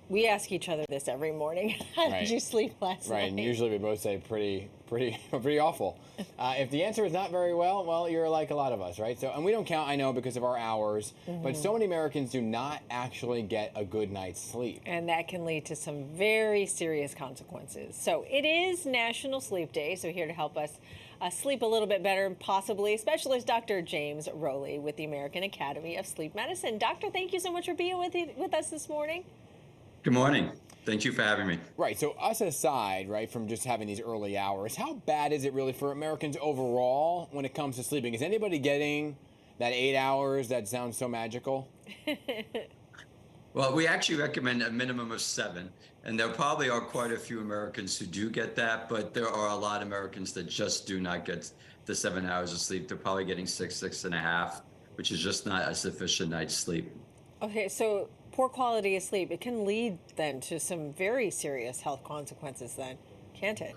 We ask each other this every morning. How did you sleep last night? Right, and usually we both say pretty awful. If the answer is not very well, you're like a lot of us, right? So, and we don't count, I know, because of our hours, but so many Americans do not actually get a good night's sleep. And that can lead to some very serious consequences. So it is National Sleep Day, so here to help us sleep a little bit better, possibly, specialist Dr. James Rowlet with the American Academy of Sleep Medicine. Doctor, thank you so much for being with us this morning. Good morning. Thank you for having me. Right, so us aside, right, from just having these early hours, how bad is it really for Americans overall when it comes to sleeping? Is anybody getting that 8 hours that sounds so magical? Well, we actually recommend a minimum of 7, and there probably are quite a few Americans who do get that, but there are a lot of Americans that just do not get the 7 hours of sleep. They're probably getting 6.5, which is just not a sufficient night's sleep. Okay, so poor quality of sleep, it can lead then to some very serious health consequences then, can't it?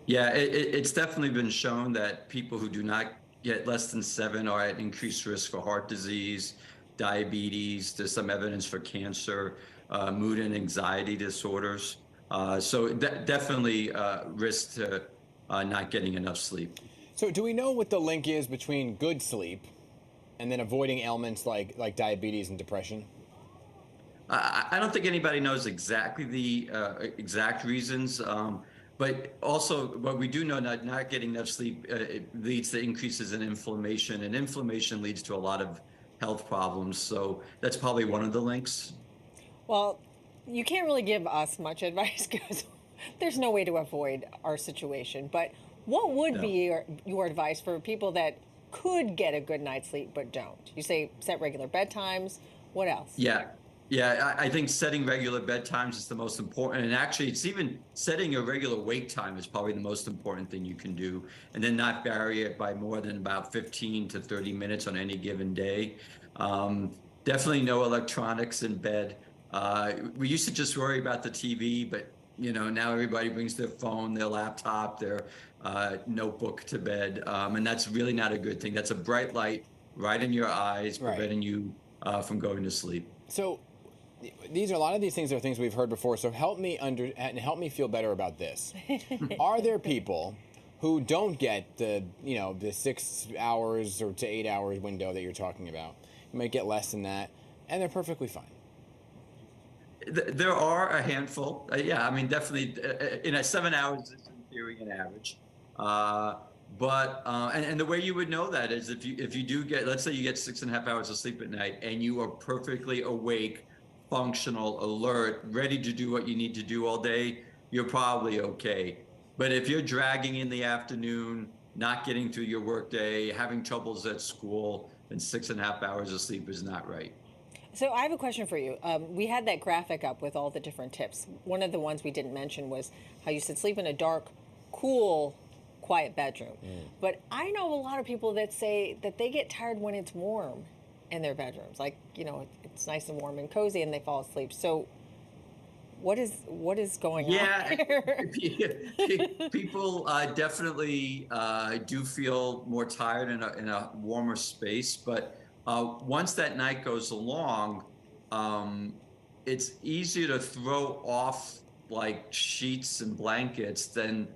Yeah, it's definitely been shown that people who do not get less than 7 are at increased risk for heart disease, diabetes. There's some evidence for cancer, mood and anxiety disorders. So definitely risk to not getting enough sleep. So do we know what the link is between good sleep and then avoiding ailments like diabetes and depression? I don't think anybody knows exactly the exact reasons, but also what we do know, not getting enough sleep it leads to increases in inflammation, and inflammation leads to a lot of health problems. So that's probably one of the links. Well, you can't really give us much advice because there's no way to avoid our situation. But what would be your advice for people that could get a good night's sleep but don't? You say set regular bedtimes. What else? Yeah, I think setting regular bedtimes is the most important. And actually, it's even setting a regular wake time is probably the most important thing you can do. And then not vary it by more than about 15 to 30 minutes on any given day. Definitely no electronics in bed. We used to just worry about the TV, but now everybody brings their phone, their laptop, their notebook to bed. And that's really not a good thing. That's a bright light right in your eyes, preventing you from going to sleep. So a lot of these things are things we've heard before. So help me feel better about this. Are there people who don't get the 6 hours or to 8 hours window that you're talking about? You might get less than that, and they're perfectly fine. There are a handful. Yeah, I mean, definitely. 7 hours is in theory an average. But the way you would know that is if you do get, let's say you get 6.5 hours of sleep at night, and you are perfectly awake, functional, alert, ready to do what you need to do all day, you're probably okay. But if you're dragging in the afternoon, not getting through your workday, having troubles at school, then 6.5 hours of sleep is not right. So I have a question for you. We had that graphic up with all the different tips. One of the ones we didn't mention was how you said sleep in a dark, cool, quiet bedroom. But I know a lot of people that say that they get tired when it's warm in their bedrooms. Like, it's nice and warm and cozy and they fall asleep. So what is going on here? People definitely do feel more tired in a warmer space, but once that night goes along, it's easier to throw off like sheets and blankets than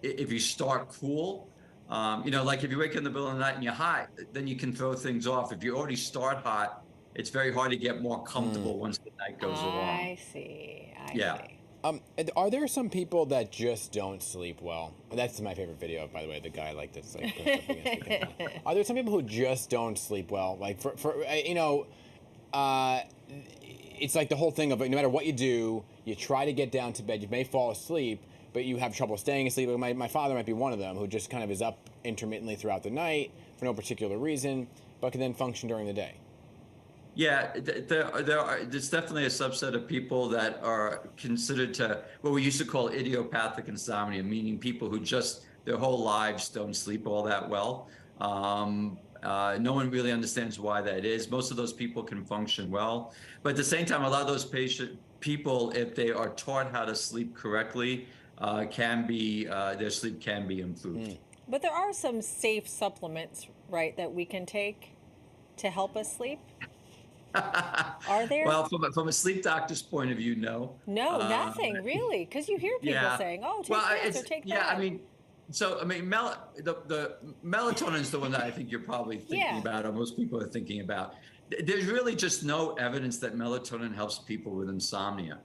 if you start cool. Like if you wake up in the middle of the night and you're hot, then you can throw things off. If you already start hot, it's very hard to get more comfortable once the night goes along. I see. Are there some people that just don't sleep well? That's my favorite video, by the way. The guy that's like. Are there some people who just don't sleep well? Like it's like the whole thing of no matter what you do, you try to get down to bed. You may fall asleep, but you have trouble staying asleep. My father might be one of them who just kind of is up intermittently throughout the night for no particular reason, but can then function during the day. Yeah, there's definitely a subset of people that are considered to what we used to call idiopathic insomnia, meaning people who just their whole lives don't sleep all that well. No one really understands why that is. Most of those people can function well, but at the same time, a lot of those people, if they are taught how to sleep correctly, their sleep can be improved. But there are some safe supplements, right, that we can take to help us sleep? Are there? Well, from a sleep doctor's point of view, no. No, nothing really, because you hear people Yeah. saying, "Oh, take Well, this or take yeah. that." I mean, the melatonin is the one that I think you're probably thinking Yeah. about, or most people are thinking about. There's really just no evidence that melatonin helps people with insomnia.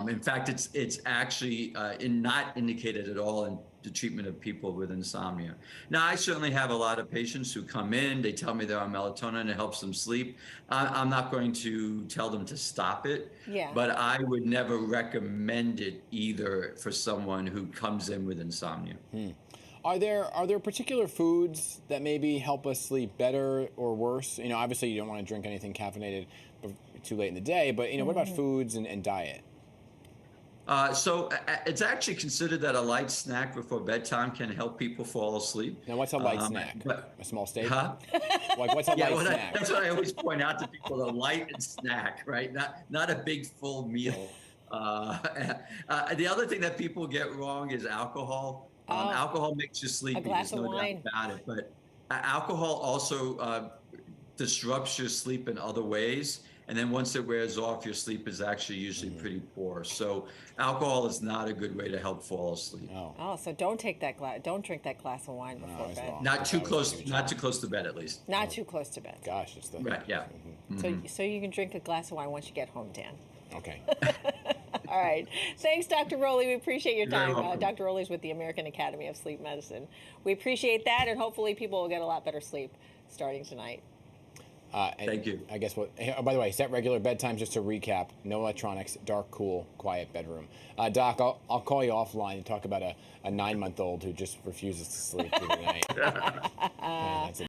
In fact, it's actually not indicated at all in the treatment of people with insomnia. Now, I certainly have a lot of patients who come in, they tell me they're on melatonin, it helps them sleep. I'm not going to tell them to stop it, Yeah. but I would never recommend it either for someone who comes in with insomnia. Are there particular foods that maybe help us sleep better or worse? You know, obviously you don't want to drink anything caffeinated too late in the day, but what about foods and diet? So it's actually considered that a light snack before bedtime can help people fall asleep. Now, what's a light snack? A small steak? Huh? Like, what's a Yeah, light well, snack? that's what I always point out to people: a light and snack, right? Not a big full meal. The other thing that people get wrong is alcohol. Alcohol makes you sleepy. A glass There's of no doubt wine. about it. But alcohol also disrupts your sleep in other ways. And then once it wears off, your sleep is actually usually pretty poor. So alcohol is not a good way to help fall asleep. Oh, so don't take that glass. Don't drink that glass of wine before it's bed. wrong. Not too close. Not too close to bed, at least. Not too close to bed. Gosh, it's the Right. Yeah. So you can drink a glass of wine once you get home, Dan. Okay. All right. Thanks, Dr. Rowley. We appreciate your You're very time. welcome. Dr. Rowley's with the American Academy of Sleep Medicine. We appreciate that, and hopefully people will get a lot better sleep starting tonight. And Thank you. I guess oh, by the way, set regular bedtime just to recap. No electronics, dark, cool, quiet bedroom. Doc, I'll call you offline and talk about a 9-month-old who just refuses to sleep through the night. That's